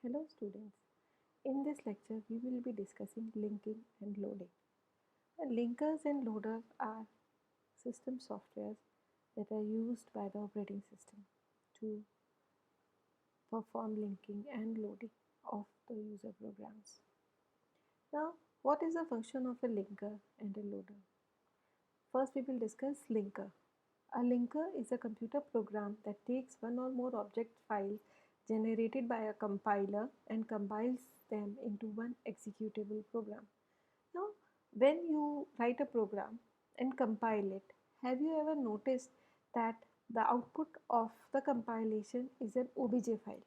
Hello students, in this lecture we will be discussing linking and loading. Linkers and loaders are system softwares that are used by the operating system to perform linking and loading of the user programs. Now, what is the function of a linker and a loader? First we will discuss linker. A linker is a computer program that takes one or more object files generated by a compiler and compiles them into one executable program. Now, when you write a program and compile it, have you ever noticed that the output of the compilation is an OBJ file?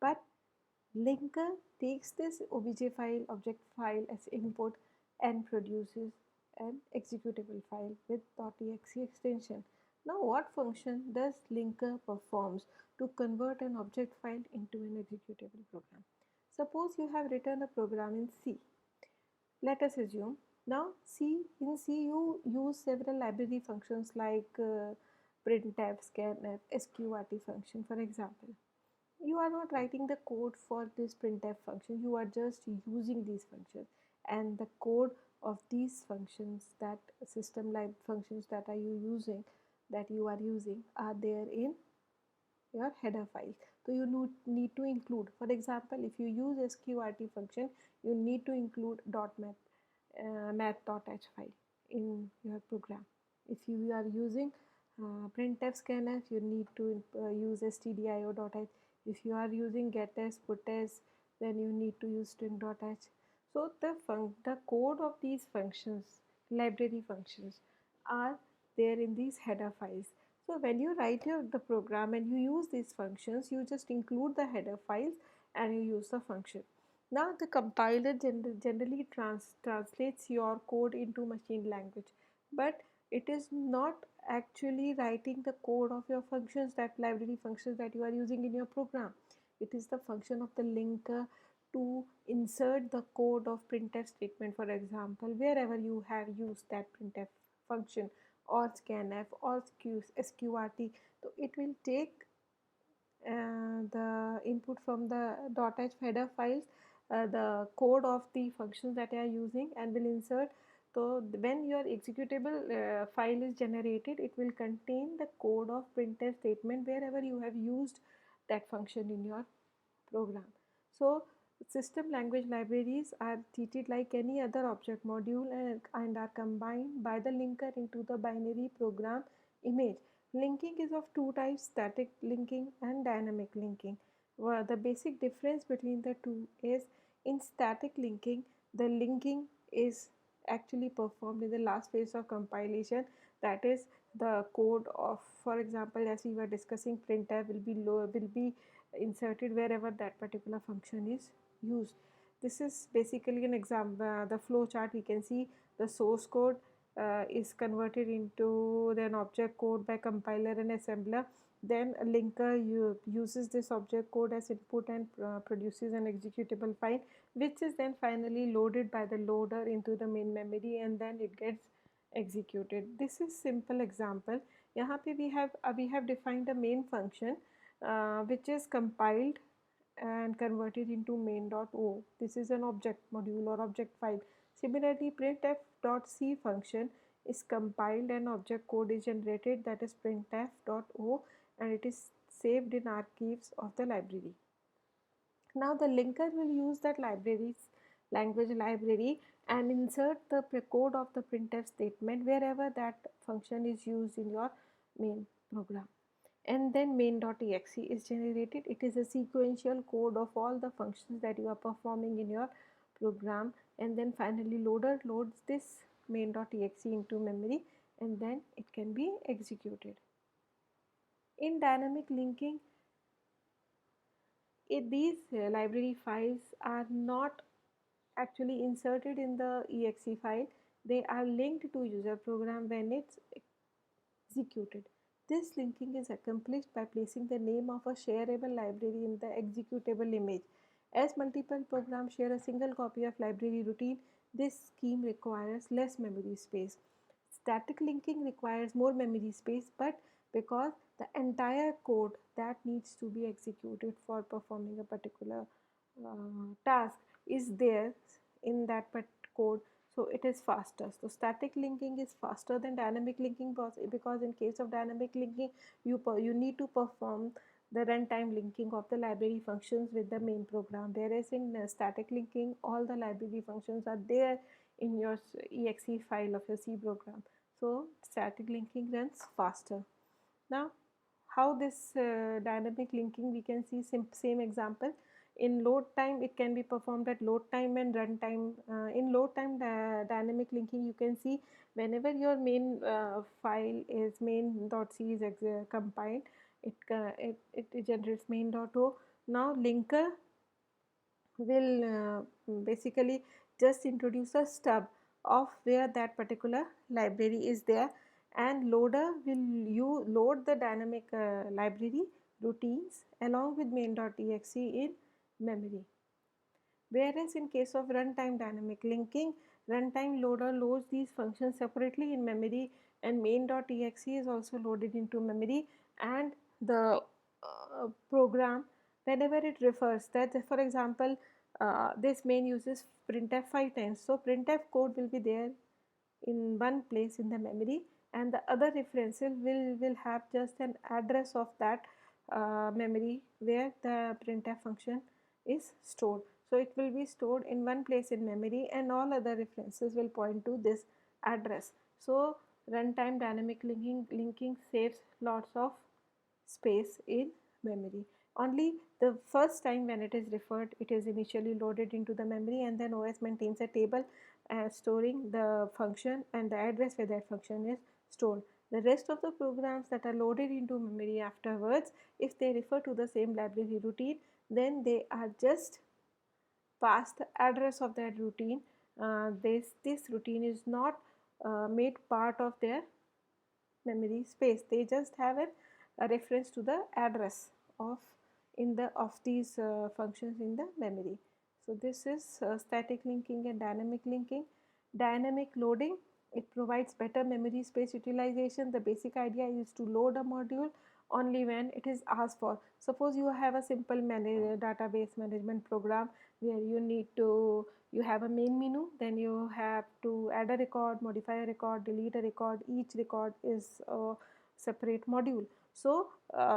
But linker takes this OBJ file, object file as input and produces an executable file with .exe extension. Now what function does linker performs to convert an object file into an executable program? Suppose you have written a program in C. Let us assume now in C you use several library functions like printf, scanf, sqrt function for example. You are not writing the code for this printf function, you are just using these functions, and the code of these functions, that system like functions that you are using are there in your header file. So you need to include, for example, if you use sqrt function, you need to include math.h file in your program. If you are using printf scanf, you need to use stdio.h. If you are using gets, puts, then you need to use string.h. So the code of these functions, library functions, are there in these header files. So when you write the program and you use these functions, you just include the header files and you use the function. Now the compiler generally translates your code into machine language, but it is not actually writing the code of your functions, that library functions that you are using in your program. It is the function of the linker to insert the code of printf statement, for example, wherever you have used that printf function or scanf or sqrt. So it will take the input from the .h header files, the code of the functions that you are using, and will insert. So when your executable file is generated, it will contain the code of printf statement wherever you have used that function in your program. So system language libraries are treated like any other object module and are combined by the linker into the binary program image. Linking is of two types, static linking and dynamic linking. Well, the basic difference between the two is in static linking, the linking is actually performed in the last phase of compilation, that is the code of, for example, as we were discussing, printf will be inserted wherever that particular function is used. This is basically an example, the flow chart. We can see the source code is converted into an object code by compiler and assembler. Then a linker uses this object code as input and produces an executable file, which is then finally loaded by the loader into the main memory, and then it gets executed. This is simple example. यहाँ पे we have defined a main function which is compiled and converted into main.o. This is an object module or object file. Similarly, printf.c function is compiled and object code is generated, that is printf.o, and it is saved in archives of the library. Now the linker will use that language library and insert the code of the printf statement wherever that function is used in your main program. And then main.exe is generated. It is a sequential code of all the functions that you are performing in your program, and then finally loader loads this main.exe into memory, and then it can be executed. In dynamic linking, these library files are not actually inserted in the exe file, they are linked to user program when it's executed. This linking is accomplished by placing the name of a shareable library in the executable image. As multiple programs share a single copy of library routine, this scheme requires less memory space. Static linking requires more memory space, but because the entire code that needs to be executed for performing a particular task is there in that code, so it is faster. So static linking is faster than dynamic linking because in case of dynamic linking you need to perform the runtime linking of the library functions with the main program, whereas in static linking all the library functions are there in your exe file of your C program. So static linking runs faster. Now how this dynamic linking, we can see same example. In load time it can be performed at load time and runtime. In load time dynamic linking, you can see whenever your main file is main.c is compiled, it generates main.o. Now linker will basically just introduce a stub of where that particular library is there, and loader will you load the dynamic library routines along with main.exe in memory. Whereas in case of runtime dynamic linking, runtime loader loads these functions separately in memory, and main.exe is also loaded into memory, and the program, whenever it refers that, for example, this main uses printf 5 times, so printf code will be there in one place in the memory, and the other references will have just an address of that memory where the printf function is stored. So it will be stored in one place in memory, and all other references will point to this address. So runtime dynamic linking saves lots of space in memory. Only the first time when it is referred, it is initially loaded into the memory, and then OS maintains a table storing the function and the address where that function is stored. The rest of the programs that are loaded into memory afterwards, if they refer to the same library routine, then they are just passed the address of that routine. This routine is not made part of their memory space. They just have a reference to the address of these functions in the memory. So this is static linking and dynamic linking. Dynamic loading, it provides better memory space utilization. The basic idea is to load a module only when it is asked for. Suppose you have a simple database management program where you have a main menu, then you have to add a record, modify a record, delete a record. Each record is a separate module. So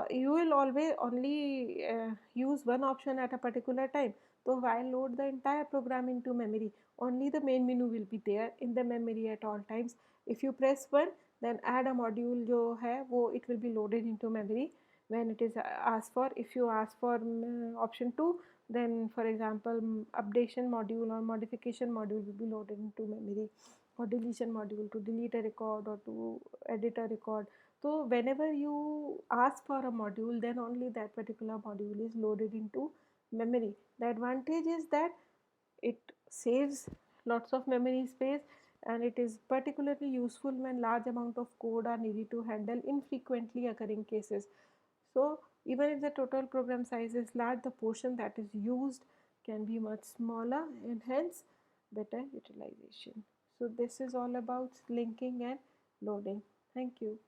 you will always only use one option at a particular time. So while load the entire program into memory, only the main menu will be there in the memory at all times. If you press 1, then add a module जो है वो it will be loaded into memory when it is asked for. If you ask for option 2, then for example updation module or modification module will be loaded into memory, or deletion module to delete a record or to edit a record. So whenever you ask for a module, then only that particular module is loaded into memory. The advantage is that it saves lots of memory space, and it is particularly useful when large amount of code are needed to handle infrequently occurring cases. So even if the total program size is large, the portion that is used can be much smaller, and hence better utilization. So this is all about linking and loading. Thank you.